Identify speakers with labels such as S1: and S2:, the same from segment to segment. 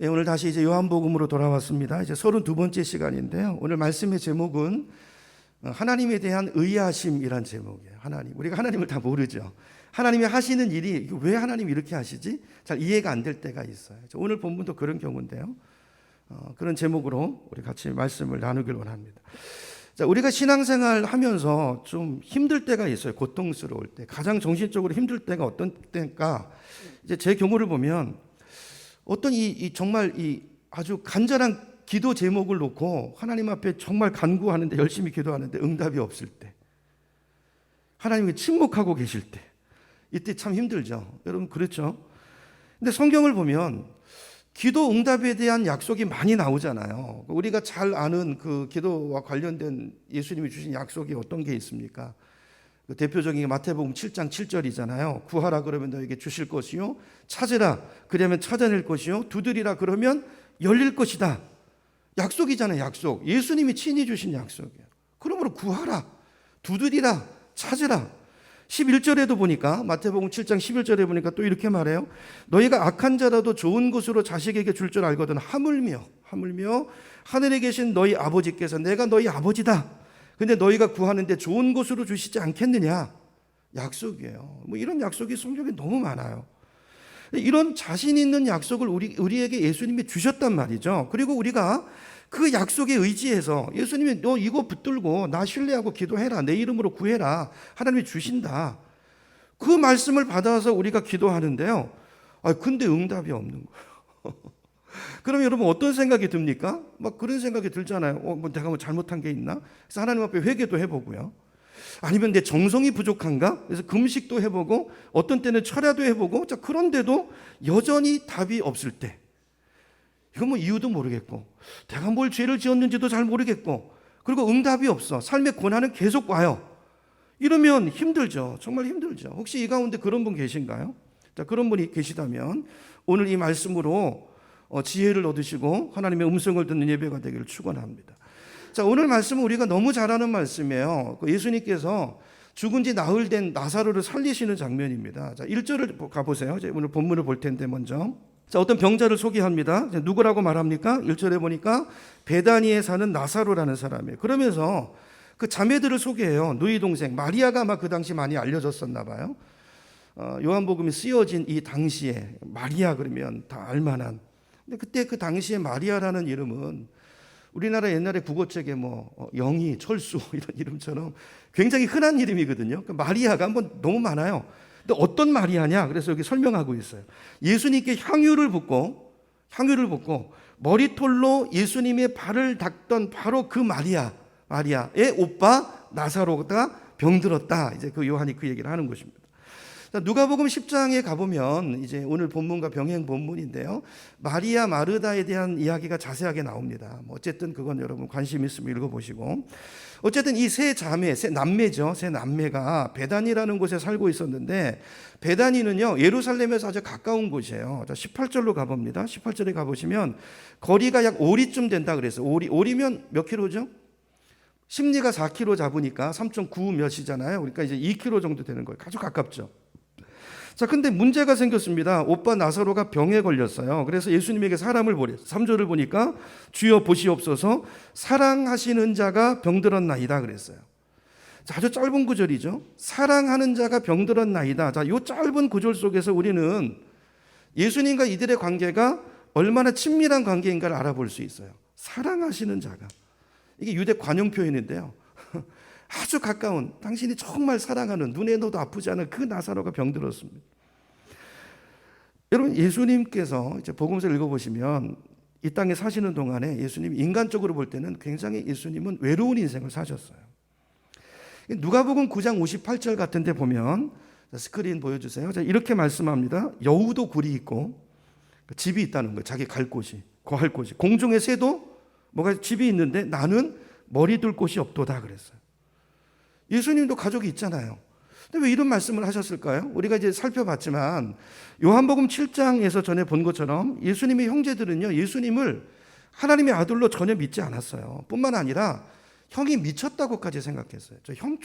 S1: 예, 오늘 다시 이제 요한복음으로 돌아왔습니다. 이제 32번째 시간인데요. 오늘 말씀의 제목은 하나님에 대한 의아심이란 제목이에요. 우리가 하나님을 다 모르죠. 하나님이 하시는 일이 왜 하나님이 이렇게 하시지? 잘 이해가 안 될 때가 있어요. 오늘 본문도 그런 경우인데요. 그런 제목으로 우리 같이 말씀을 나누길 원합니다. 자, 우리가 신앙생활 하면서 좀 힘들 때가 있어요. 고통스러울 때. 가장 정신적으로 힘들 때가 어떤 때일까? 이제 제 경우를 보면 어떤 정말 아주 간절한 기도 제목을 놓고 하나님 앞에 정말 간구하는데 열심히 기도하는데 응답이 없을 때, 하나님이 침묵하고 계실 때, 이때 참 힘들죠. 여러분 그렇죠? 근데 성경을 보면 기도 응답에 대한 약속이 많이 나오잖아요. 우리가 잘 아는 그 기도와 관련된 예수님이 주신 약속이 어떤 게 있습니까? 그 대표적인 게 마태복음 7장 7절이잖아요. 구하라 그러면 너에게 주실 것이요, 찾으라 그러면 찾아낼 것이요, 두드리라 그러면 열릴 것이다. 약속이잖아요. 약속. 예수님이 친히 주신 약속이에요. 그러므로 구하라, 두드리라, 찾으라. 11절에도 보니까, 마태복음 7장 11절에 보니까 또 이렇게 말해요. 너희가 악한 자라도 좋은 것으로 자식에게 줄 줄 알거든 하물며 하늘에 계신 너희 아버지께서 내가 너희 아버지다. 근데 너희가 구하는데 좋은 것으로 주시지 않겠느냐. 약속이에요. 뭐 이런 약속이 성경에 너무 많아요. 이런 자신 있는 약속을 우리에게 예수님이 주셨단 말이죠. 그리고 우리가 그 약속에 의지해서 예수님이 너 이거 붙들고 나 신뢰하고 기도해라, 내 이름으로 구해라, 하나님이 주신다. 그 말씀을 받아서 우리가 기도하는데요. 근데 응답이 없는 거예요. 그럼 여러분 어떤 생각이 듭니까? 막 그런 생각이 들잖아요. 내가 뭐 잘못한 게 있나? 그래서 하나님 앞에 회개도 해보고요. 아니면 내 정성이 부족한가? 그래서 금식도 해보고, 어떤 때는 철야도 해보고. 자, 그런데도 여전히 답이 없을 때, 이건 뭐 이유도 모르겠고, 내가 뭘 죄를 지었는지도 잘 모르겠고, 그리고 응답이 없어. 삶의 고난은 계속 와요. 이러면 힘들죠. 정말 힘들죠. 혹시 이 가운데 그런 분 계신가요? 자, 그런 분이 계시다면 오늘 이 말씀으로 지혜를 얻으시고 하나님의 음성을 듣는 예배가 되기를 축원합니다. 자, 오늘 말씀은 우리가 너무 잘 아는 말씀이에요. 예수님께서 죽은 지 나흘 된 나사로를 살리시는 장면입니다. 자, 1절을 가보세요. 오늘 본문을 볼 텐데 먼저. 자, 어떤 병자를 소개합니다. 누구라고 말합니까? 1절에 보니까 베다니에 사는 나사로라는 사람이에요. 그러면서 그 자매들을 소개해요. 누이 동생 마리아가 아마 그 당시 많이 알려졌었나 봐요. 요한복음이 쓰여진 이 당시에 마리아 그러면 다 알만한. 근데 그때 그 당시에 마리아라는 이름은 우리나라 옛날에 국어책에 영희, 철수 이런 이름처럼 굉장히 흔한 이름이거든요. 마리아가 너무 많아요. 근데 어떤 마리아냐? 그래서 여기 설명하고 있어요. 예수님께 향유를 붓고 머리털로 예수님의 발을 닦던 바로 그 마리아의 오빠 나사로가 병들었다. 이제 그 요한이 그 얘기를 하는 것입니다. 누가복음 10장에 가보면 이제 오늘 본문과 병행 본문인데요. 마리아 마르다에 대한 이야기가 자세하게 나옵니다. 어쨌든 그건 여러분 관심 있으면 읽어보시고. 어쨌든 이 세 남매죠. 세 남매가 베다니라는 곳에 살고 있었는데, 베다니는요 예루살렘에서 아주 가까운 곳이에요. 18절로 가봅니다. 18절에 가보시면 거리가 약 오리쯤 된다 그랬어요. 오리면 몇 킬로죠? 심리가 4km 잡으니까 3.9 몇이잖아요. 그러니까 이제 2km 정도 되는 거예요. 아주 가깝죠. 자, 근데 문제가 생겼습니다. 오빠 나사로가 병에 걸렸어요. 그래서 예수님에게 사람을 보냈어요. 3절을 보니까 주여 보시옵소서 사랑하시는 자가 병들었나이다 그랬어요. 자, 아주 짧은 구절이죠. 사랑하는 자가 병들었나이다. 자, 이 짧은 구절 속에서 우리는 예수님과 이들의 관계가 얼마나 친밀한 관계인가를 알아볼 수 있어요. 사랑하시는 자가. 이게 유대 관용 표현인데요. 아주 가까운, 당신이 정말 사랑하는, 눈에 넣어도 아프지 않은 그 나사로가 병들었습니다. 여러분, 예수님께서 이제 복음서를 읽어보시면 이 땅에 사시는 동안에 예수님이 인간적으로 볼 때는 굉장히 예수님은 외로운 인생을 사셨어요. 누가복음 9장 58절 같은 데 보면, 스크린 보여주세요. 이렇게 말씀합니다. 여우도 굴이 있고 집이 있다는 거예요. 자기 갈 곳이, 거할 곳이. 공중의 새도 뭐가 집이 있는데 나는 머리 둘 곳이 없도다 그랬어요. 예수님도 가족이 있잖아요. 근데 왜 이런 말씀을 하셨을까요? 우리가 이제 살펴봤지만 요한복음 7장에서 전에 본 것처럼 예수님의 형제들은요, 예수님을 하나님의 아들로 전혀 믿지 않았어요. 뿐만 아니라 형이 미쳤다고까지 생각했어요. 저 형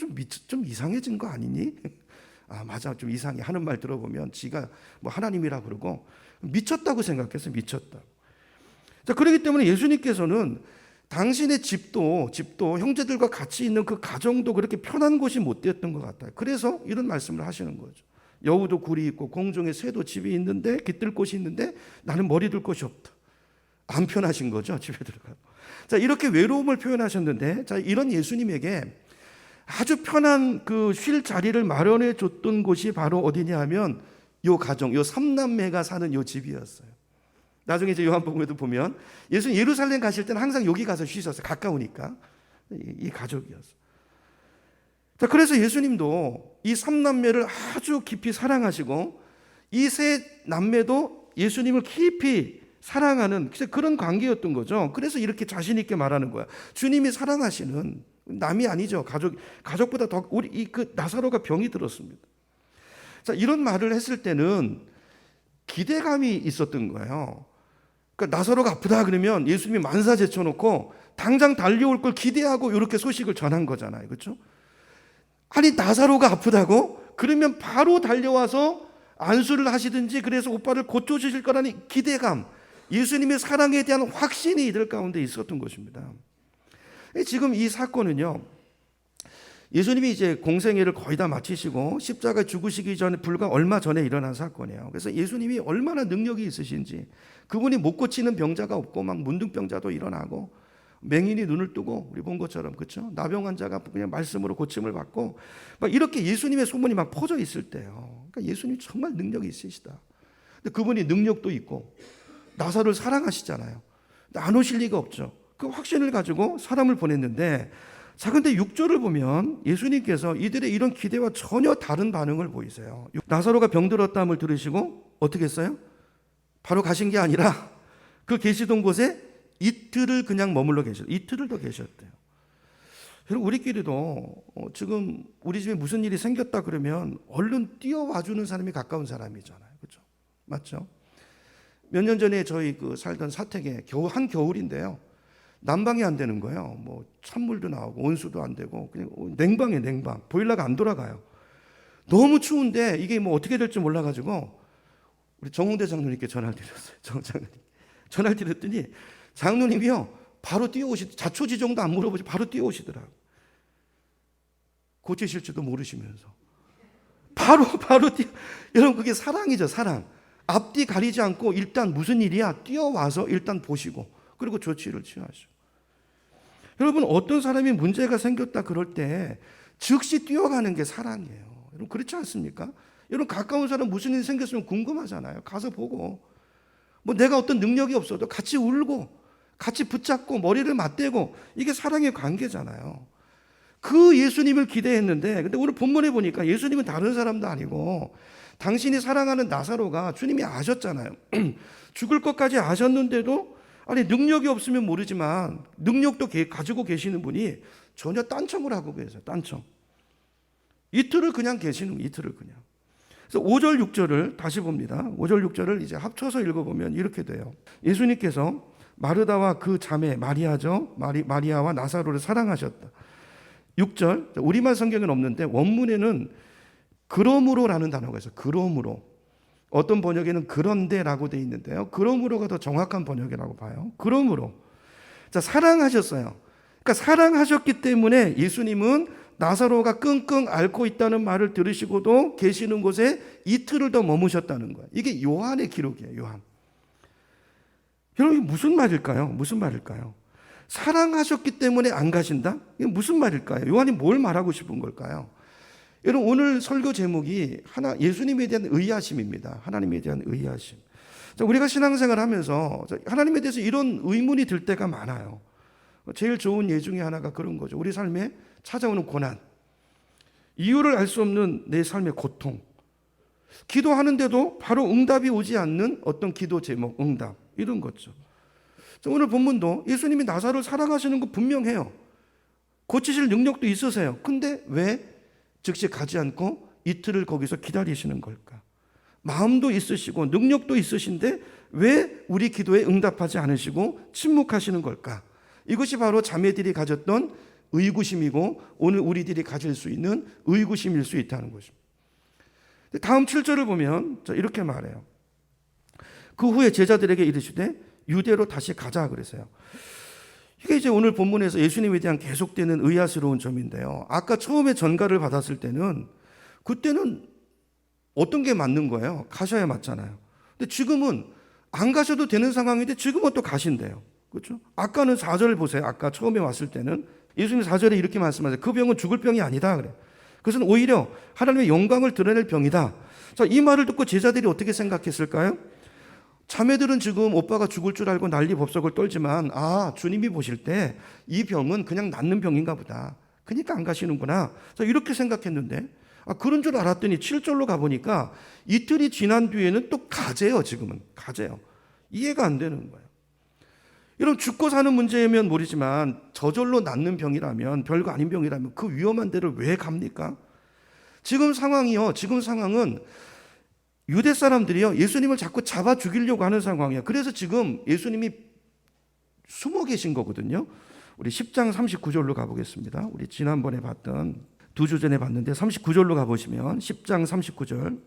S1: 좀 이상해진 거 아니니? 맞아, 좀 이상해 하는 말 들어보면 지가 하나님이라 그러고 미쳤다고 생각했어요. 미쳤다. 자, 그렇기 때문에 예수님께서는 당신의 집도 형제들과 같이 있는 그 가정도 그렇게 편한 곳이 못 되었던 것 같아요. 그래서 이런 말씀을 하시는 거죠. 여우도 굴이 있고 공중에 새도 집이 있는데 깃들 곳이 있는데 나는 머리 둘 곳이 없다. 안 편하신 거죠, 집에 들어가고. 자, 이렇게 외로움을 표현하셨는데, 자, 이런 예수님에게 아주 편한 그 쉴 자리를 마련해 줬던 곳이 바로 어디냐 하면 요 가정, 요 삼남매가 사는 요 집이었어요. 나중에 이제 요한복음에도 보면 예수님 예루살렘 가실 때는 항상 여기 가서 쉬셨어요. 가까우니까. 이 가족이었어요. 자, 그래서 예수님도 이 삼남매를 아주 깊이 사랑하시고 이 세 남매도 예수님을 깊이 사랑하는 그런 관계였던 거죠. 그래서 이렇게 자신 있게 말하는 거야. 주님이 사랑하시는 남이 아니죠. 가족보다 더 우리 그 나사로가 병이 들었습니다. 자, 이런 말을 했을 때는 기대감이 있었던 거예요. 그러니까 나사로가 아프다 그러면 예수님이 만사 제쳐놓고 당장 달려올 걸 기대하고 이렇게 소식을 전한 거잖아요. 그렇죠? 아니, 나사로가 아프다고? 그러면 바로 달려와서 안수를 하시든지 그래서 오빠를 고쳐주실 거라는 기대감, 예수님의 사랑에 대한 확신이 이들 가운데 있었던 것입니다. 지금 이 사건은요, 예수님이 이제 공생애를 거의 다 마치시고 십자가에 죽으시기 전에 불과 얼마 전에 일어난 사건이에요. 그래서 예수님이 얼마나 능력이 있으신지, 그분이 못 고치는 병자가 없고 막 문둥병자도 일어나고 맹인이 눈을 뜨고 우리 본 것처럼, 그렇죠? 나병 환자가 그냥 말씀으로 고침을 받고 막 이렇게 예수님의 소문이 막 퍼져 있을 때요. 그러니까 예수님 정말 능력이 있으시다. 근데 그분이 능력도 있고 나사로를 사랑하시잖아요. 근데 안 오실 리가 없죠. 그 확신을 가지고 사람을 보냈는데, 자, 근데 6절을 보면 예수님께서 이들의 이런 기대와 전혀 다른 반응을 보이세요. 나사로가 병들었다함을 들으시고 어떻게 했어요? 바로 가신 게 아니라 그 계시던 곳에 이틀을 그냥 머물러 계셨어요. 이틀을 더 계셨대요. 여러분, 우리끼리도 지금 우리 집에 무슨 일이 생겼다 그러면 얼른 뛰어와주는 사람이 가까운 사람이잖아요. 그렇죠? 맞죠? 몇 년 전에 저희 그 살던 사택에 한겨울인데요. 난방이 안 되는 거예요. 뭐 찬물도 나오고 온수도 안 되고 그냥 냉방이에요, 냉방. 보일러가 안 돌아가요. 너무 추운데 이게 뭐 어떻게 될지 몰라가지고 우리 정홍대 장로님께 전화를 드렸어요. 전화를 드렸더니 장로님이요, 바로 자초지종도 안 물어보지 바로 뛰어오시더라고요. 고치실지도 모르시면서 바로 여러분, 그게 사랑이죠, 사랑. 앞뒤 가리지 않고 일단 무슨 일이야 뛰어와서 일단 보시고 그리고 조치를 취하시고. 여러분, 어떤 사람이 문제가 생겼다 그럴 때 즉시 뛰어가는 게 사랑이에요. 여러분, 그렇지 않습니까? 여러분, 가까운 사람 무슨 일이 생겼으면 궁금하잖아요. 가서 보고, 뭐 내가 어떤 능력이 없어도 같이 울고 같이 붙잡고 머리를 맞대고, 이게 사랑의 관계잖아요. 그 예수님을 기대했는데, 근데 오늘 본문에 보니까 예수님은 다른 사람도 아니고 당신이 사랑하는 나사로가 주님이 아셨잖아요. 죽을 것까지 아셨는데도, 아니, 능력이 없으면 모르지만 능력도 가지고 계시는 분이 전혀 딴청을 하고 계세요. 딴청. 이틀을 그냥 계시는 거예요. 이틀을 그냥. 그래서 5절 6절을 다시 봅니다. 5절 6절을 이제 합쳐서 읽어보면 이렇게 돼요. 예수님께서 마르다와 그 자매 마리아죠. 마리아와 나사로를 사랑하셨다. 6절, 우리말 성경에는 없는데 원문에는 그러므로라는 단어가 있어요. 그러므로. 어떤 번역에는 그런데라고 돼 있는데요. 그러므로가 더 정확한 번역이라고 봐요. 그러므로. 자, 사랑하셨어요. 그러니까 사랑하셨기 때문에 예수님은 나사로가 끙끙 앓고 있다는 말을 들으시고도 계시는 곳에 이틀을 더 머무셨다는 거예요. 이게 요한의 기록이에요. 요한. 여러분, 무슨 말일까요? 무슨 말일까요? 사랑하셨기 때문에 안 가신다? 이게 무슨 말일까요? 요한이 뭘 말하고 싶은 걸까요? 여러분, 오늘 설교 제목이 예수님에 대한 의아심입니다. 하나님에 대한 의아심. 우리가 신앙생활 하면서 하나님에 대해서 이런 의문이 들 때가 많아요. 제일 좋은 예 중에 하나가 그런 거죠. 우리 삶에 찾아오는 고난, 이유를 알 수 없는 내 삶의 고통, 기도하는데도 바로 응답이 오지 않는 어떤 기도 제목, 응답, 이런 거죠. 오늘 본문도 예수님이 나사로를 사랑하시는 거 분명해요. 고치실 능력도 있으세요. 근데 왜 즉시 가지 않고 이틀을 거기서 기다리시는 걸까? 마음도 있으시고 능력도 있으신데 왜 우리 기도에 응답하지 않으시고 침묵하시는 걸까? 이것이 바로 자매들이 가졌던 의구심이고 오늘 우리들이 가질 수 있는 의구심일 수 있다는 것입니다. 다음 7절을 보면 이렇게 말해요. 그 후에 제자들에게 이르시되 유대로 다시 가자 그랬어요. 이게 이제 오늘 본문에서 예수님에 대한 계속되는 의아스러운 점인데요. 아까 처음에 전가를 받았을 때는 그때는 어떤 게 맞는 거예요? 가셔야 맞잖아요. 근데 지금은 안 가셔도 되는 상황인데 지금은 또 가신대요. 그렇죠? 아까는 4절 보세요. 아까 처음에 왔을 때는 예수님 4절에 이렇게 말씀하세요. 그 병은 죽을 병이 아니다 그래. 그것은 오히려 하나님의 영광을 드러낼 병이다. 자, 이 말을 듣고 제자들이 어떻게 생각했을까요? 자매들은 지금 오빠가 죽을 줄 알고 난리 법석을 떨지만 주님이 보실 때 이 병은 그냥 낫는 병인가 보다. 그러니까 안 가시는구나. 자, 이렇게 생각했는데 그런 줄 알았더니 7절로 가보니까 이틀이 지난 뒤에는 또 가재요. 지금은 가재요. 이해가 안 되는 거예요. 여러분, 죽고 사는 문제면 모르지만 저절로 낫는 병이라면, 별거 아닌 병이라면 그 위험한 데를 왜 갑니까? 지금 상황은 유대 사람들이요, 예수님을 자꾸 잡아 죽이려고 하는 상황이에요. 그래서 지금 예수님이 숨어 계신 거거든요. 우리 10장 39절로 가보겠습니다. 우리 지난번에 봤던, 2주 전에 봤는데 39절로 가보시면 10장 39절,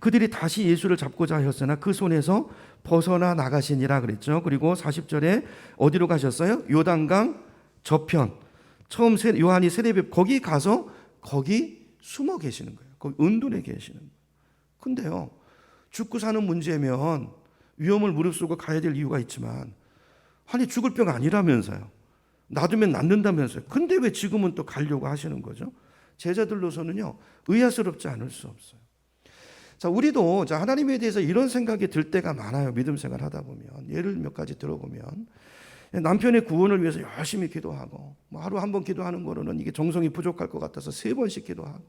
S1: 그들이 다시 예수를 잡고자 하였으나 그 손에서 벗어나 나가시니라 그랬죠. 그리고 40절에 어디로 가셨어요? 요단강 저편, 처음 요한이 세례배 거기 가서 거기 숨어 계시는 거예요. 거기 은둔해 계시는 거예요. 근데요, 죽고 사는 문제면 위험을 무릅쓰고 가야 될 이유가 있지만, 아니 죽을 병 아니라면서요. 놔두면 낫는다면서요. 근데 왜 지금은 또 가려고 하시는 거죠? 제자들로서는요, 의아스럽지 않을 수 없어요. 자, 우리도 하나님에 대해서 이런 생각이 들 때가 많아요. 믿음 생활 하다 보면. 예를 몇 가지 들어보면, 남편의 구원을 위해서 열심히 기도하고, 하루 한 번 기도하는 거로는 이게 정성이 부족할 것 같아서 3번씩 기도하고,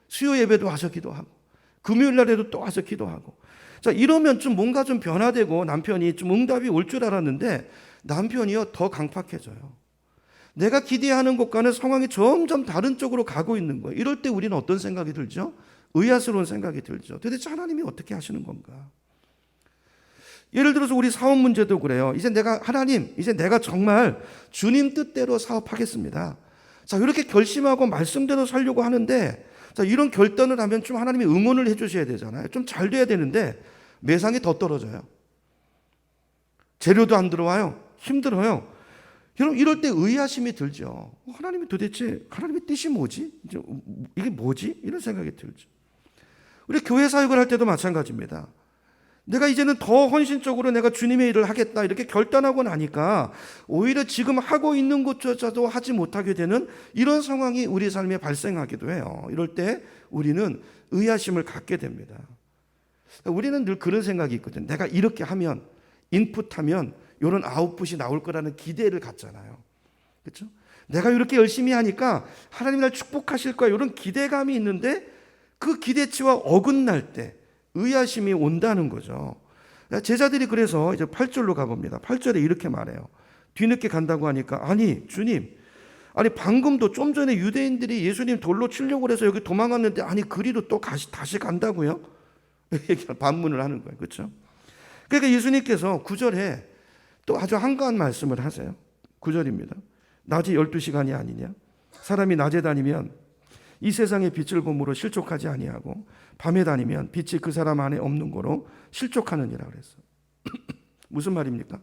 S1: 수요 예배도 와서 기도하고, 금요일 날에도 또 와서 기도하고. 자, 이러면 좀 뭔가 좀 변화되고 남편이 좀 응답이 올 줄 알았는데 남편이요, 더 강팍해져요. 내가 기대하는 것과는 상황이 점점 다른 쪽으로 가고 있는 거예요. 이럴 때 우리는 어떤 생각이 들죠? 의아스러운 생각이 들죠. 도대체 하나님이 어떻게 하시는 건가? 예를 들어서 우리 사업 문제도 그래요. 이제 내가 정말 주님 뜻대로 사업하겠습니다. 자, 이렇게 결심하고 말씀대로 살려고 하는데, 자, 이런 결단을 하면 좀 하나님이 응원을 해주셔야 되잖아요. 좀 잘 돼야 되는데 매상이 더 떨어져요. 재료도 안 들어와요. 힘들어요. 여러분, 이럴 때 의아심이 들죠. 하나님의 뜻이 뭐지? 이게 뭐지? 이런 생각이 들죠. 우리 교회 사역을 할 때도 마찬가지입니다. 내가 이제는 더 헌신적으로 내가 주님의 일을 하겠다 이렇게 결단하고 나니까 오히려 지금 하고 있는 것조차도 하지 못하게 되는 이런 상황이 우리 삶에 발생하기도 해요. 이럴 때 우리는 의아심을 갖게 됩니다. 우리는 늘 그런 생각이 있거든요. 내가 이렇게 하면, 인풋하면 이런 아웃풋이 나올 거라는 기대를 갖잖아요. 그렇죠? 내가 이렇게 열심히 하니까 하나님이 날 축복하실 거야, 이런 기대감이 있는데 그 기대치와 어긋날 때 의아심이 온다는 거죠. 제자들이 그래서 이제 8절로 가봅니다. 8절에 이렇게 말해요. 뒤늦게 간다고 하니까, 아니 주님, 방금도 좀 전에 유대인들이 예수님 돌로 치려고 해서 여기 도망갔는데 그리로 또 다시 간다고요? 이렇게 반문을 하는 거예요. 그렇죠? 그러니까 예수님께서 9절에 또 아주 한가한 말씀을 하세요. 9절입니다. 낮이 12시간이 아니냐? 사람이 낮에 다니면 이 세상의 빛을 봄으로 실족하지 아니하고 밤에 다니면 빛이 그 사람 안에 없는 거로 실족하느니라 그랬어요. 무슨 말입니까?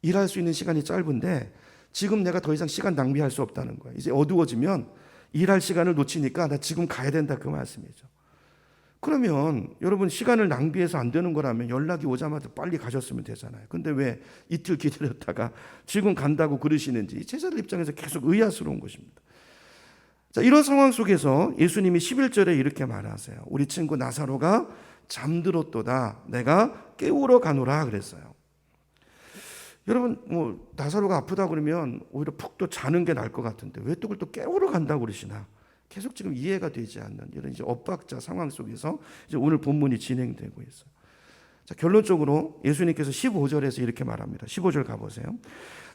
S1: 일할 수 있는 시간이 짧은데 지금 내가 더 이상 시간 낭비할 수 없다는 거예요. 이제 어두워지면 일할 시간을 놓치니까 나 지금 가야 된다, 그 말씀이죠. 그러면 여러분, 시간을 낭비해서 안 되는 거라면 연락이 오자마자 빨리 가셨으면 되잖아요. 근데 왜 이틀 기다렸다가 지금 간다고 그러시는지 제자들 입장에서 계속 의아스러운 것입니다. 자, 이런 상황 속에서 예수님이 11절에 이렇게 말하세요. 우리 친구 나사로가 잠들었도다. 내가 깨우러 가노라 그랬어요. 여러분, 나사로가 아프다 그러면 오히려 푹 또 자는 게 나을 것 같은데 왜 또 그걸 또 깨우러 간다고 그러시나? 계속 지금 이해가 되지 않는 이런 이제 엇박자 상황 속에서 이제 오늘 본문이 진행되고 있어요. 자, 결론적으로 예수님께서 15절에서 이렇게 말합니다. 15절 가보세요.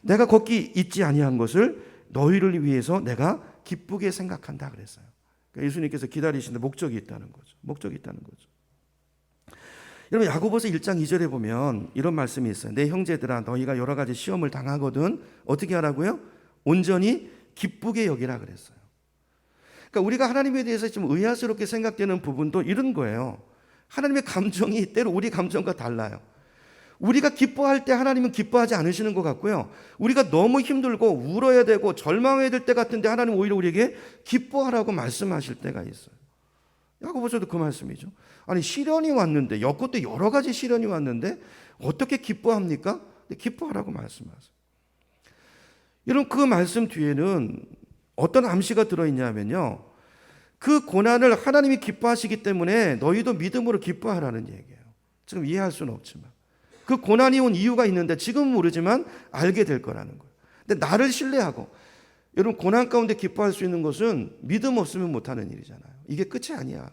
S1: 내가 걷기 잊지 아니한 것을 너희를 위해서 내가 기쁘게 생각한다 그랬어요. 그러니까 예수님께서 기다리시는데 목적이 있다는 거죠. 목적이 있다는 거죠. 여러분, 야고보서 1장 2절에 보면 이런 말씀이 있어요. 내 형제들아, 너희가 여러 가지 시험을 당하거든 어떻게 하라고요? 온전히 기쁘게 여기라 그랬어요. 그러니까 우리가 하나님에 대해서 좀 의아스럽게 생각되는 부분도 이런 거예요. 하나님의 감정이 때로 우리 감정과 달라요. 우리가 기뻐할 때 하나님은 기뻐하지 않으시는 것 같고요. 우리가 너무 힘들고 울어야 되고 절망해야 될 때 같은데 하나님은 오히려 우리에게 기뻐하라고 말씀하실 때가 있어요. 야고보서도 그 말씀이죠. 아니 시련이 왔는데 여것도 여러 가지 시련이 왔는데 어떻게 기뻐합니까? 기뻐하라고 말씀하세요. 여러분 그 말씀 뒤에는 어떤 암시가 들어있냐면요. 그 고난을 하나님이 기뻐하시기 때문에 너희도 믿음으로 기뻐하라는 얘기예요. 지금 이해할 수는 없지만 그 고난이 온 이유가 있는데 지금은 모르지만 알게 될 거라는 거예요. 근데 나를 신뢰하고 여러분 고난 가운데 기뻐할 수 있는 것은 믿음 없으면 못하는 일이잖아요. 이게 끝이 아니야.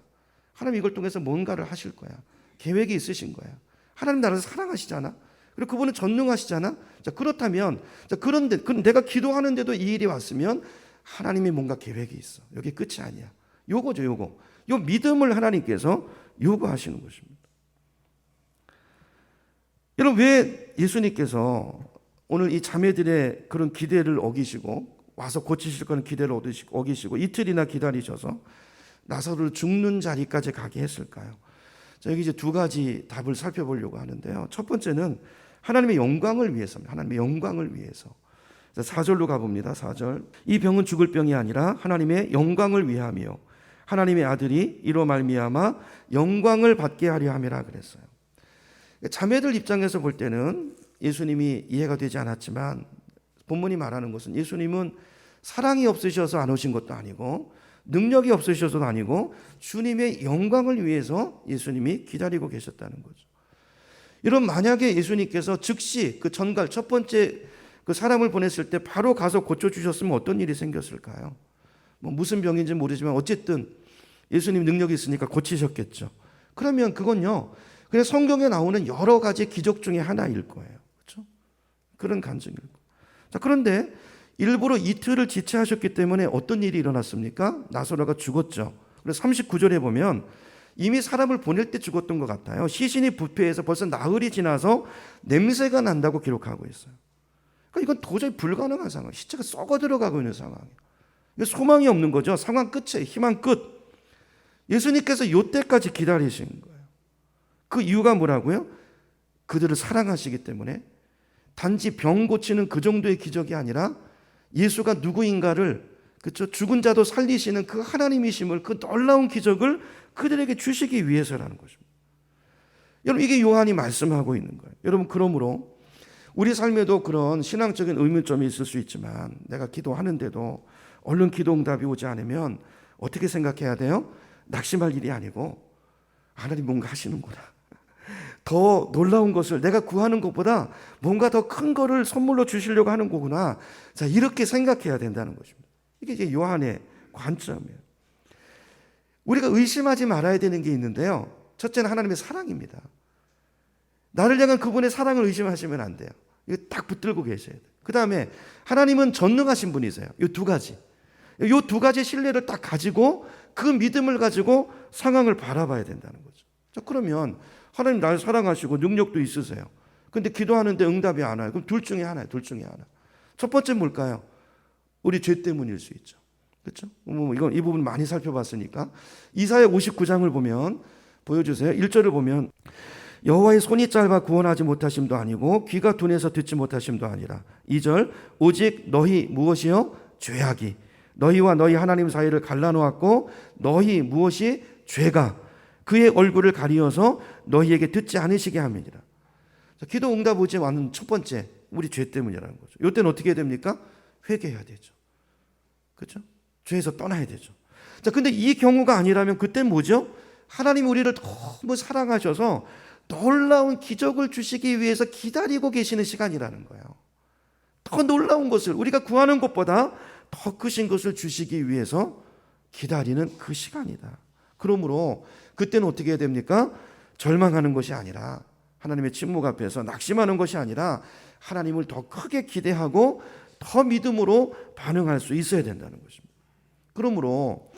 S1: 하나님 이걸 통해서 뭔가를 하실 거야. 계획이 있으신 거야. 하나님 나를 사랑하시잖아. 그리고 그분은 전능하시잖아. 자, 그렇다면 그런데 내가 기도하는데도 이 일이 왔으면 하나님이 뭔가 계획이 있어. 여기 끝이 아니야. 요거죠, 요거. 요 믿음을 하나님께서 요구하시는 것입니다. 여러분 왜 예수님께서 오늘 이 자매들의 그런 기대를 어기시고 와서 고치실 거는 기대를 어기시고 이틀이나 기다리셔서 나사로를 죽는 자리까지 가게 했을까요? 자, 여기 이제 두 가지 답을 살펴보려고 하는데요. 첫 번째는 하나님의 영광을 위해서입니다. 하나님의 영광을 위해서. 4절로 가봅니다. 4절. 이 병은 죽을 병이 아니라 하나님의 영광을 위함이요 하나님의 아들이 이로 말미암아 영광을 받게 하려 함이라 그랬어요. 자매들 입장에서 볼 때는 예수님이 이해가 되지 않았지만 본문이 말하는 것은 예수님은 사랑이 없으셔서 안 오신 것도 아니고 능력이 없으셔서도 아니고 주님의 영광을 위해서 예수님이 기다리고 계셨다는 거죠. 이런 만약에 예수님께서 즉시 그 전갈 첫 번째 그 사람을 보냈을 때 바로 가서 고쳐주셨으면 어떤 일이 생겼을까요? 뭐 무슨 병인지 모르지만 어쨌든 예수님 능력이 있으니까 고치셨겠죠. 그러면 그건요 그냥 성경에 나오는 여러 가지 기적 중에 하나일 거예요. 그렇죠? 그런 간증일 거예요. 자, 그런데 일부러 이틀을 지체하셨기 때문에 어떤 일이 일어났습니까? 나사로가 죽었죠. 그래서 39절에 보면 이미 사람을 보낼 때 죽었던 것 같아요. 시신이 부패해서 벌써 나흘이 지나서 냄새가 난다고 기록하고 있어요. 그러니까 이건 도저히 불가능한 상황. 시체가 썩어 들어가고 있는 상황이에요. 소망이 없는 거죠. 상황 끝에 희망 끝. 예수님께서 이때까지 기다리신 거예요. 그 이유가 뭐라고요? 그들을 사랑하시기 때문에 단지 병 고치는 그 정도의 기적이 아니라 예수가 누구인가를 그렇죠? 죽은 자도 살리시는 그 하나님이심을 그 놀라운 기적을 그들에게 주시기 위해서라는 것입니다. 여러분 이게 요한이 말씀하고 있는 거예요. 여러분 그러므로 우리 삶에도 그런 신앙적인 의문점이 있을 수 있지만 내가 기도하는데도 얼른 기도 응답이 오지 않으면 어떻게 생각해야 돼요? 낙심할 일이 아니고 하나님 뭔가 하시는구나. 더 놀라운 것을 내가 구하는 것보다 뭔가 더 큰 거를 선물로 주시려고 하는 거구나. 자, 이렇게 생각해야 된다는 것입니다. 이게 이제 요한의 관점이에요. 우리가 의심하지 말아야 되는 게 있는데요. 첫째는 하나님의 사랑입니다. 나를 향한 그분의 사랑을 의심하시면 안 돼요. 이거 딱 붙들고 계셔야 돼요. 그 다음에 하나님은 전능하신 분이세요. 이 두 가지. 이 두 가지 신뢰를 딱 가지고 그 믿음을 가지고 상황을 바라봐야 된다는 거죠. 자, 그러면 하나님 나를 사랑하시고 능력도 있으세요. 근데 기도하는데 응답이 안 와요. 그럼 둘 중에 하나예요. 둘 중에 하나. 첫 번째 뭘까요? 우리 죄 때문일 수 있죠. 그렇죠? 이건 이 부분 많이 살펴봤으니까 이사야 59장을 보면 보여주세요. 1절을 보면 여호와의 손이 짧아 구원하지 못하심도 아니고 귀가 둔해서 듣지 못하심도 아니라 2절 오직 너희 무엇이요? 죄악이 너희와 너희 하나님 사이를 갈라놓았고 너희 무엇이 죄가 그의 얼굴을 가리어서 너희에게 듣지 않으시게 함이니라. 기도 응답 오지 않는 첫 번째 우리 죄 때문이라는 거죠. 이때는 어떻게 해야 됩니까? 회개해야 되죠. 그렇죠? 죄에서 떠나야 되죠. 자, 근데 이 경우가 아니라면 그때 뭐죠? 하나님 우리를 너무 사랑하셔서 놀라운 기적을 주시기 위해서 기다리고 계시는 시간이라는 거예요. 더 놀라운 것을 우리가 구하는 것보다 더 크신 것을 주시기 위해서 기다리는 그 시간이다. 그러므로 그때는 어떻게 해야 됩니까? 절망하는 것이 아니라 하나님의 침묵 앞에서 낙심하는 것이 아니라 하나님을 더 크게 기대하고 더 믿음으로 반응할 수 있어야 된다는 것입니다. 그러므로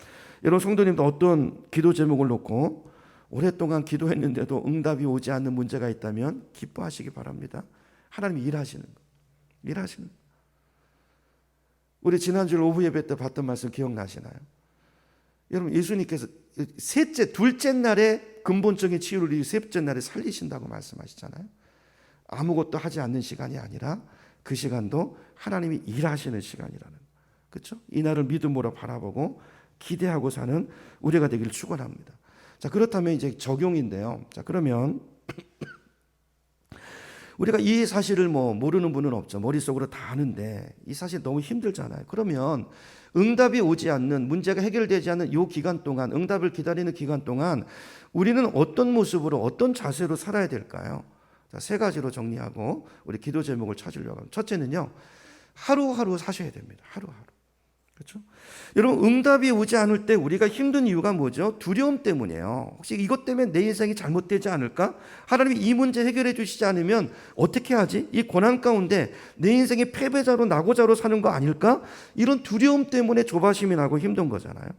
S1: 여러분 성도님도 어떤 기도 제목을 놓고 오랫동안 기도했는데도 응답이 오지 않는 문제가 있다면 기뻐하시기 바랍니다. 하나님이 일하시는 거. 일하시는 거. 우리 지난주 오후 예배 때 봤던 말씀 기억나시나요? 여러분 예수님께서 둘째 날에 근본적인 치유를 셋째 날에 살리신다고 말씀하시잖아요. 아무것도 하지 않는 시간이 아니라 그 시간도 하나님이 일하시는 시간이라는, 그렇죠? 이날을 믿음으로 바라보고 기대하고 사는 우리가 되기를 축원합니다. 자, 그렇다면 이제 적용인데요. 자, 그러면 우리가 이 사실을 모르는 분은 없죠. 머릿속으로 다 아는데 이 사실 너무 힘들잖아요. 그러면 응답이 오지 않는, 문제가 해결되지 않는 이 기간 동안, 응답을 기다리는 기간 동안 우리는 어떤 모습으로, 어떤 자세로 살아야 될까요? 자, 세 가지로 정리하고 우리 기도 제목을 찾으려고 합니다. 첫째는요, 하루하루 사셔야 됩니다. 하루하루. 그렇죠? 여러분, 응답이 오지 않을 때 우리가 힘든 이유가 뭐죠? 두려움 때문이에요. 혹시 이것 때문에 내 인생이 잘못되지 않을까? 하나님이 이 문제 해결해 주시지 않으면 어떻게 하지? 이 고난 가운데 내 인생이 패배자로, 낙오자로 사는 거 아닐까? 이런 두려움 때문에 조바심이 나고 힘든 거잖아요.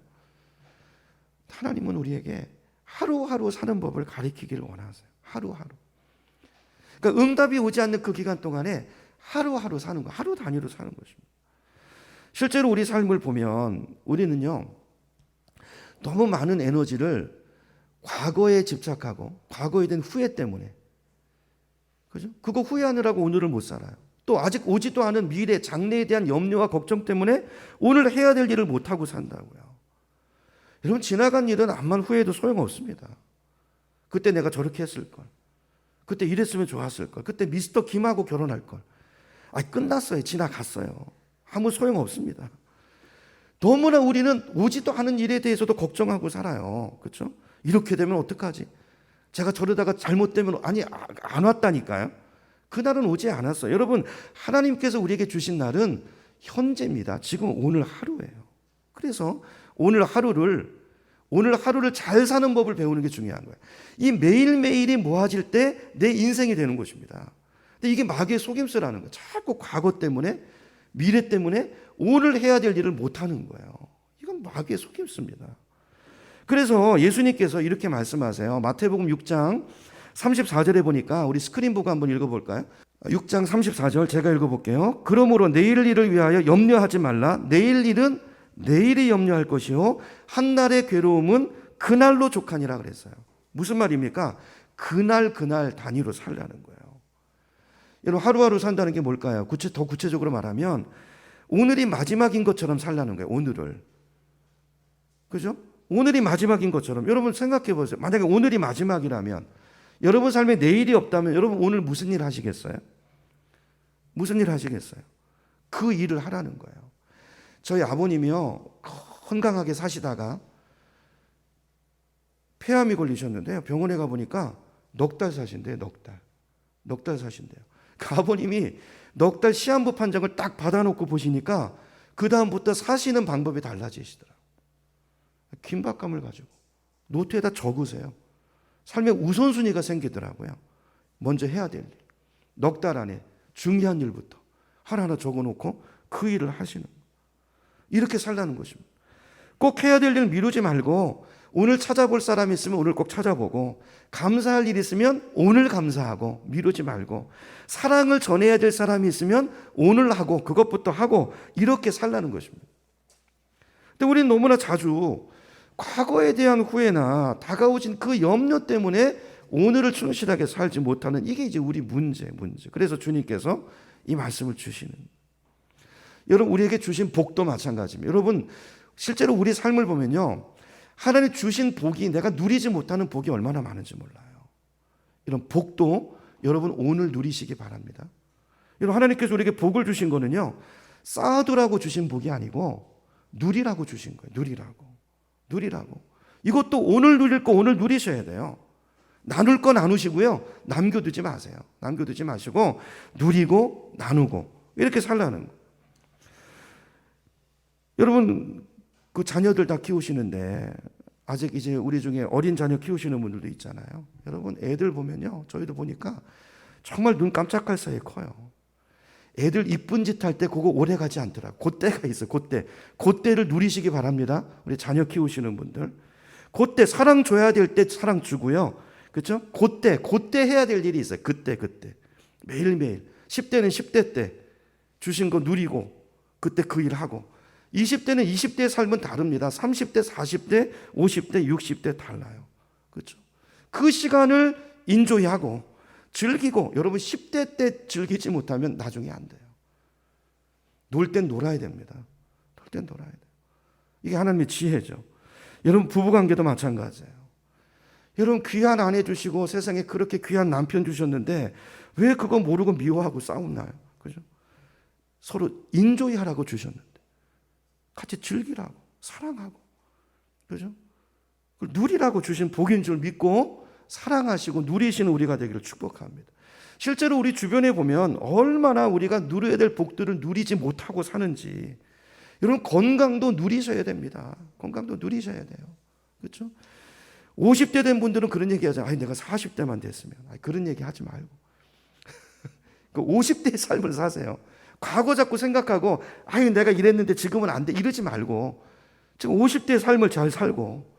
S1: 하나님은 우리에게 하루하루 사는 법을 가르치기를 원하세요. 하루하루. 그러니까 응답이 오지 않는 그 기간 동안에 하루하루 사는 거, 하루 단위로 사는 것입니다. 실제로 우리 삶을 보면 우리는요, 너무 많은 에너지를 과거에 집착하고 과거에 대한 후회 때문에, 그죠? 그거 후회하느라고 오늘을 못 살아요. 또 아직 오지도 않은 미래, 장래에 대한 염려와 걱정 때문에 오늘 해야 될 일을 못하고 산다고요. 여러분, 지나간 일은 암만 후회해도 소용없습니다. 그때 내가 저렇게 했을 걸, 그때 이랬으면 좋았을 걸, 그때 미스터 김하고 결혼할 걸. 끝났어요. 지나갔어요. 아무 소용없습니다. 너무나 우리는 오지도 않은 일에 대해서도 걱정하고 살아요. 그렇죠? 이렇게 되면 어떡하지? 제가 저러다가 잘못되면, 안 왔다니까요. 그날은 오지 않았어요. 여러분, 하나님께서 우리에게 주신 날은 현재입니다. 지금 오늘 하루예요. 그래서 오늘 하루를 잘 사는 법을 배우는 게 중요한 거예요. 이 매일매일이 모아질 때 내 인생이 되는 것입니다. 근데 이게 마귀의 속임수라는 거예요. 자꾸 과거 때문에, 미래 때문에 오늘 해야 될 일을 못하는 거예요. 이건 마귀의 속임수입니다. 그래서 예수님께서 이렇게 말씀하세요. 마태복음 6장 34절에 보니까 우리 스크린 보고 한번 읽어볼까요? 6장 34절 제가 읽어볼게요. 그러므로 내일 일을 위하여 염려하지 말라. 내일 일은 내일이 염려할 것이요 한날의 괴로움은 그날로 족하니라 그랬어요. 무슨 말입니까? 그날 단위로 살라는 거예요. 여러분, 하루하루 산다는 게 뭘까요? 더 구체적으로 말하면 오늘이 마지막인 것처럼 살라는 거예요. 오늘을. 그죠? 오늘이 마지막인 것처럼. 여러분 생각해 보세요. 만약에 오늘이 마지막이라면, 여러분 삶에 내일이 없다면 여러분 오늘 무슨 일 하시겠어요? 무슨 일 하시겠어요? 그 일을 하라는 거예요. 저희 아버님이요, 건강하게 사시다가 폐암이 걸리셨는데요. 병원에 가보니까 넉 달 사신대요. 넉 달 사신대요. 그 아버님이 넉 달 시한부 판정을 딱 받아놓고 보시니까 그 다음부터 사시는 방법이 달라지시더라고요. 긴박감을 가지고 노트에다 적으세요. 삶의 우선순위가 생기더라고요. 먼저 해야 될 일, 넉 달 안에 중요한 일부터 하나하나 적어놓고 그 일을 하시는 거예요. 이렇게 살라는 것입니다. 꼭 해야 될 일 미루지 말고 오늘 찾아볼 사람이 있으면 오늘 꼭 찾아보고, 감사할 일 있으면 오늘 감사하고 미루지 말고, 사랑을 전해야 될 사람이 있으면 오늘 하고 그것부터 하고, 이렇게 살라는 것입니다. 근데 우리는 너무나 자주 과거에 대한 후회나 다가오진 그 염려 때문에 오늘을 충실하게 살지 못하는, 이게 이제 우리 문제. 그래서 주님께서 이 말씀을 주시는, 여러분 우리에게 주신 복도 마찬가지입니다. 여러분 실제로 우리 삶을 보면요, 하나님 주신 복이, 내가 누리지 못하는 복이 얼마나 많은지 몰라요. 이런 복도 여러분 오늘 누리시기 바랍니다. 여러분, 하나님께서 우리에게 복을 주신 거는요, 쌓아두라고 주신 복이 아니고 누리라고 주신 거예요. 누리라고. 이것도 오늘 누릴 거 오늘 누리셔야 돼요. 나눌 거 나누시고요, 남겨두지 마세요. 남겨두지 마시고 누리고 나누고 이렇게 살라는 거예요. 여러분, 그 자녀들 다 키우시는데 아직 이제 우리 중에 어린 자녀 키우시는 분들도 있잖아요. 여러분, 애들 보면요, 저희도 보니까 정말 눈 깜짝할 사이에 커요. 애들 이쁜 짓 할 때 그거 오래 가지 않더라고요. 그때가 있어요. 그때를 누리시기 바랍니다. 우리 자녀 키우시는 분들, 그때 사랑 줘야 될 때 사랑 주고요, 그렇죠? 그때 해야 될 일이 있어요. 그때 매일매일. 10대는 10대 때 주신 거 누리고 그때 그 일 하고, 20대는 20대의 삶은 다릅니다. 30대, 40대, 50대, 60대 달라요. 그렇죠? 그 시간을 인조이하고 즐기고, 여러분 10대 때 즐기지 못하면 나중에 안 돼요. 놀 땐 놀아야 됩니다. 놀 땐 놀아야 돼요. 이게 하나님의 지혜죠. 여러분 부부관계도 마찬가지예요. 여러분 귀한 아내 주시고 세상에 그렇게 귀한 남편 주셨는데 왜 그거 모르고 미워하고 싸우나요? 그죠? 서로 인조이 하라고 주셨는데 같이 즐기라고, 사랑하고, 그죠? 누리라고 주신 복인 줄 믿고 사랑하시고 누리시는 우리가 되기를 축복합니다. 실제로 우리 주변에 보면 얼마나 우리가 누려야 될 복들을 누리지 못하고 사는지. 여러분 건강도 누리셔야 됩니다. 건강도 누리셔야 돼요. 그렇죠? 50대 된 분들은 그런 얘기 하잖아요. 내가 40대만 됐으면. 그런 얘기 하지 말고. 그 50대의 삶을 사세요. 과거 자꾸 생각하고 내가 이랬는데 지금은 안 돼. 이러지 말고 지금 50대의 삶을 잘 살고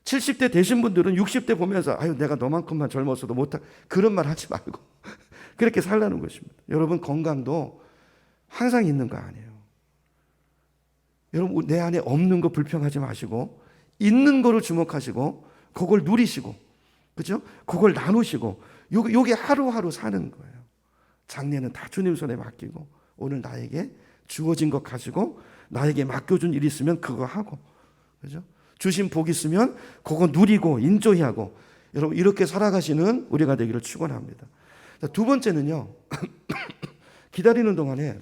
S1: 70대 되신 분들은 60대 보면서 내가 너만큼만 젊었어도 못하 그런 말 하지 말고 그렇게 살라는 것입니다. 여러분 건강도 항상 있는 거 아니에요. 여러분 내 안에 없는 거 불평하지 마시고 있는 거를 주목하시고 그걸 누리시고, 그죠? 그걸 나누시고 요게 하루하루 사는 거예요. 장래는 다 주님 손에 맡기고 오늘 나에게 주어진 것 가지고 나에게 맡겨준 일 있으면 그거 하고, 그죠? 주신 복 있으면 그거 누리고 인조이하고, 여러분 이렇게 살아가시는 우리가 되기를 축원합니다. 두 번째는요. 기다리는 동안에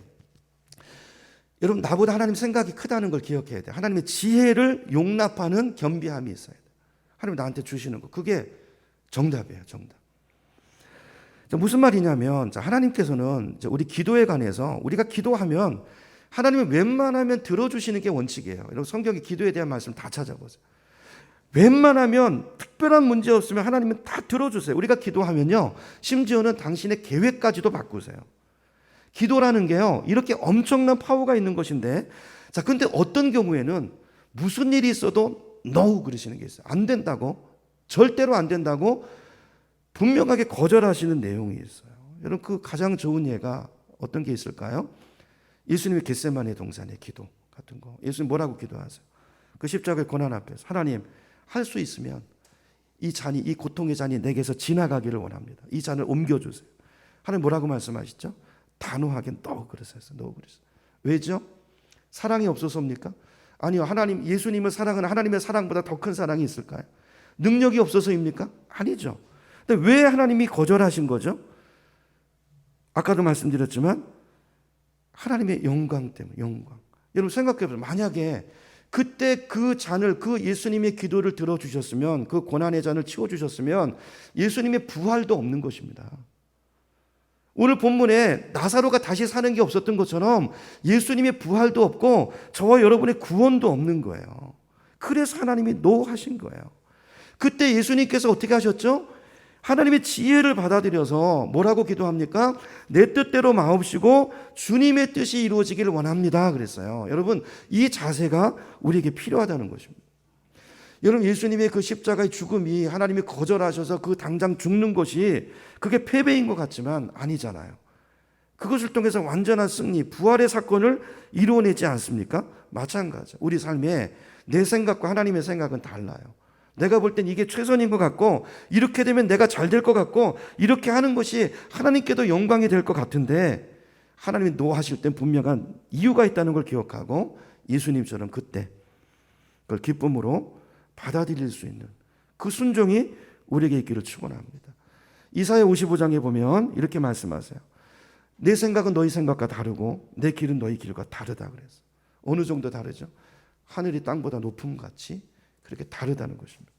S1: 여러분 나보다 하나님 생각이 크다는 걸 기억해야 돼요. 하나님의 지혜를 용납하는 겸비함이 있어야 돼요. 하나님 나한테 주시는 거 그게 정답이에요. 정답. 무슨 말이냐면 하나님께서는 우리 기도에 관해서 우리가 기도하면 하나님은 웬만하면 들어주시는 게 원칙이에요. 여러분 성경의 기도에 대한 말씀 다 찾아보세요. 웬만하면 특별한 문제 없으면 하나님은 다 들어주세요. 우리가 기도하면요 심지어는 당신의 계획까지도 바꾸세요. 기도라는 게요 이렇게 엄청난 파워가 있는 것인데, 근데 어떤 경우에는 무슨 일이 있어도 no 그러시는 게 있어요. 안 된다고, 절대로 안 된다고 분명하게 거절하시는 내용이 있어요. 여러분 그 가장 좋은 예가 어떤 게 있을까요? 예수님의 겟세마네 동산의 기도 같은 거. 예수님 뭐라고 기도하세요? 그 십자가의 고난 앞에서 하나님 할 수 있으면 이 잔이, 이 고통의 잔이 내게서 지나가기를 원합니다. 이 잔을 옮겨주세요. 하나님 뭐라고 말씀하시죠? 단호하게 no 그러세요. no 그러세요. 왜죠? 사랑이 없어서입니까? 아니요. 하나님, 예수님을 사랑하는 하나님의 사랑보다 더 큰 사랑이 있을까요? 능력이 없어서입니까? 아니죠. 근데 왜 하나님이 거절하신 거죠? 아까도 말씀드렸지만 하나님의 영광 때문에. 영광. 여러분 생각해보세요. 만약에 그때 그 잔을, 그 예수님의 기도를 들어주셨으면, 그 고난의 잔을 치워주셨으면 예수님의 부활도 없는 것입니다. 오늘 본문에 나사로가 다시 사는 게 없었던 것처럼 예수님의 부활도 없고 저와 여러분의 구원도 없는 거예요. 그래서 하나님이 노하신 거예요. 그때 예수님께서 어떻게 하셨죠? 하나님의 지혜를 받아들여서 뭐라고 기도합니까? 내 뜻대로 마옵시고 주님의 뜻이 이루어지기를 원합니다 그랬어요. 여러분 이 자세가 우리에게 필요하다는 것입니다. 여러분 예수님의 그 십자가의 죽음이 하나님이 거절하셔서 그 당장 죽는 것이 그게 패배인 것 같지만 아니잖아요. 그것을 통해서 완전한 승리, 부활의 사건을 이루어내지 않습니까? 마찬가지. 우리 삶에 내 생각과 하나님의 생각은 달라요. 내가 볼 땐 이게 최선인 것 같고 이렇게 되면 내가 잘 될 것 같고 이렇게 하는 것이 하나님께도 영광이 될 것 같은데 하나님이 노하실 땐 분명한 이유가 있다는 걸 기억하고 예수님처럼 그때 그걸 기쁨으로 받아들일 수 있는 그 순종이 우리에게 있기를 축원합니다. 이사야 55장에 보면 이렇게 말씀하세요. 내 생각은 너희 생각과 다르고 내 길은 너희 길과 다르다 그랬어요. 어느 정도 다르죠? 하늘이 땅보다 높음 같이 그렇게 다르다는 것입니다.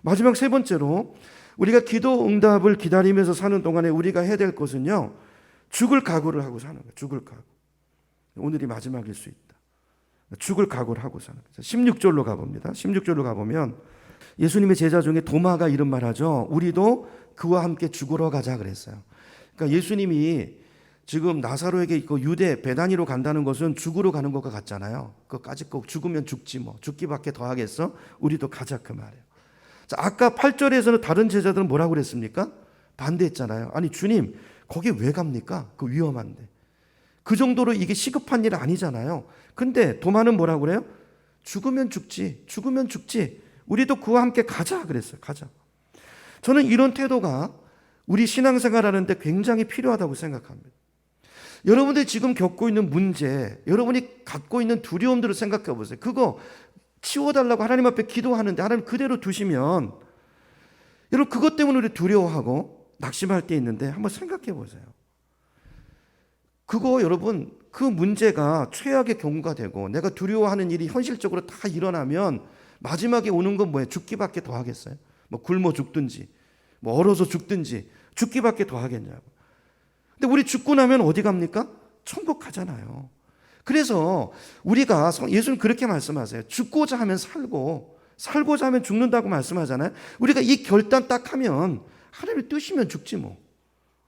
S1: 마지막 세 번째로 우리가 기도 응답을 기다리면서 사는 동안에 우리가 해야 될 것은요 죽을 각오를 하고 사는 거예요. 죽을 각오. 오늘이 마지막일 수 있다. 죽을 각오를 하고 사는 거예요. 16절로 가봅니다. 16절로 가보면 예수님의 제자 중에 도마가 이런 말 하죠. 우리도 그와 함께 죽으러 가자 그랬어요. 그러니까 예수님이 지금 나사로에게 있고 유대 베다니로 간다는 것은 죽으러 가는 것과 같잖아요. 그거까지 꼭 죽으면 죽지 뭐 죽기밖에 더 하겠어? 우리도 가자 그 말이에요. 자, 아까 8절에서는 다른 제자들은 뭐라고 그랬습니까? 반대했잖아요. 아니 주님 거기 왜 갑니까? 그 위험한데. 그 정도로 이게 시급한 일 아니잖아요. 근데 도마는 뭐라고 그래요? 죽으면 죽지. 죽으면 죽지. 우리도 그와 함께 가자 그랬어요. 가자. 저는 이런 태도가 우리 신앙생활 하는데 굉장히 필요하다고 생각합니다. 여러분들이 지금 겪고 있는 문제, 여러분이 갖고 있는 두려움들을 생각해 보세요. 그거 치워달라고 하나님 앞에 기도하는데 하나님 그대로 두시면, 여러분 그것 때문에 우리 두려워하고 낙심할 때 있는데 한번 생각해 보세요. 그거 여러분, 그 문제가 최악의 경우가 되고 내가 두려워하는 일이 현실적으로 다 일어나면 마지막에 오는 건 뭐예요? 죽기밖에 더 하겠어요? 뭐 굶어 죽든지 뭐 얼어서 죽든지 죽기밖에 더 하겠냐고. 근데 우리 죽고 나면 어디 갑니까? 천국 가잖아요. 그래서 우리가, 예수님 그렇게 말씀하세요. 죽고자 하면 살고 살고자 하면 죽는다고 말씀하잖아요. 우리가 이 결단 딱 하면 하나님의 뜻이면 죽지 뭐.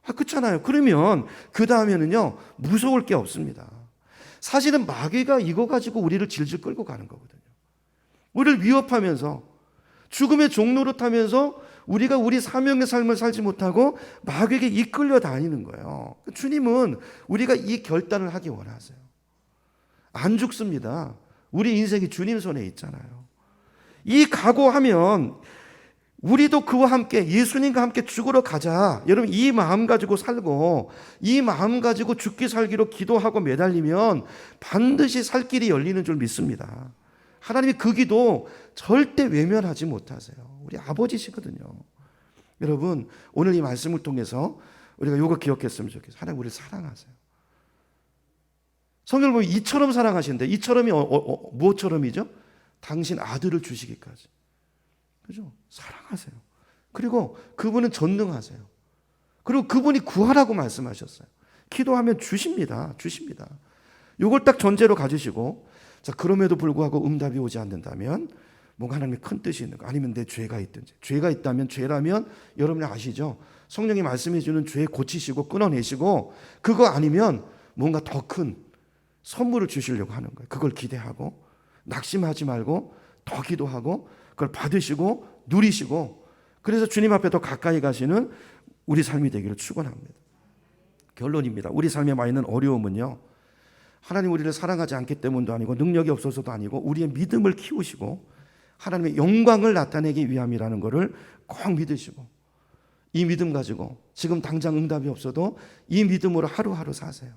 S1: 그렇잖아요. 그러면 그 다음에는요, 무서울 게 없습니다. 사실은 마귀가 이거 가지고 우리를 질질 끌고 가는 거거든요. 우리를 위협하면서 죽음의 종로로 타면서 우리가 우리 사명의 삶을 살지 못하고 마귀에게 이끌려 다니는 거예요. 주님은 우리가 이 결단을 하기 원하세요. 안 죽습니다. 우리 인생이 주님 손에 있잖아요. 이 각오하면 우리도 그와 함께, 예수님과 함께 죽으러 가자. 여러분 이 마음 가지고 살고 이 마음 가지고 죽기 살기로 기도하고 매달리면 반드시 살 길이 열리는 줄 믿습니다. 하나님이 그 기도 절대 외면하지 못하세요. 우리 아버지시거든요. 여러분 오늘 이 말씀을 통해서 우리가 이거 기억했으면 좋겠어요. 하나님 우리를 사랑하세요. 성경을 보면 이처럼 사랑하시는데, 이처럼이 무엇처럼이죠? 당신 아들을 주시기까지. 그죠? 사랑하세요. 그리고 그분은 전능하세요. 그리고 그분이 구하라고 말씀하셨어요. 기도하면 주십니다. 주십니다. 이걸 딱 전제로 가지시고, 자, 그럼에도 불구하고 응답이 오지 않는다면 뭔가 하나님의 큰 뜻이 있는 거, 아니면 내 죄가 있든지. 죄가 있다면, 죄라면 여러분이 아시죠? 성령이 말씀해 주는 죄 고치시고 끊어내시고, 그거 아니면 뭔가 더 큰 선물을 주시려고 하는 거예요. 그걸 기대하고 낙심하지 말고 더 기도하고 그걸 받으시고 누리시고, 그래서 주님 앞에 더 가까이 가시는 우리 삶이 되기를 축원합니다. 결론입니다. 우리 삶에 많이 있는 어려움은요, 하나님 우리를 사랑하지 않기 때문도 아니고 능력이 없어서도 아니고 우리의 믿음을 키우시고 하나님의 영광을 나타내기 위함이라는 것을 꼭 믿으시고, 이 믿음 가지고 지금 당장 응답이 없어도 이 믿음으로 하루하루 사세요.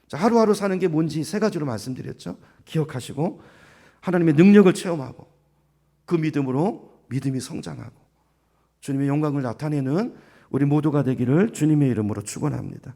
S1: 자, 하루하루 사는 게 뭔지 세 가지로 말씀드렸죠. 기억하시고 하나님의 능력을 체험하고 그 믿음으로 믿음이 성장하고 주님의 영광을 나타내는 우리 모두가 되기를 주님의 이름으로 축원합니다.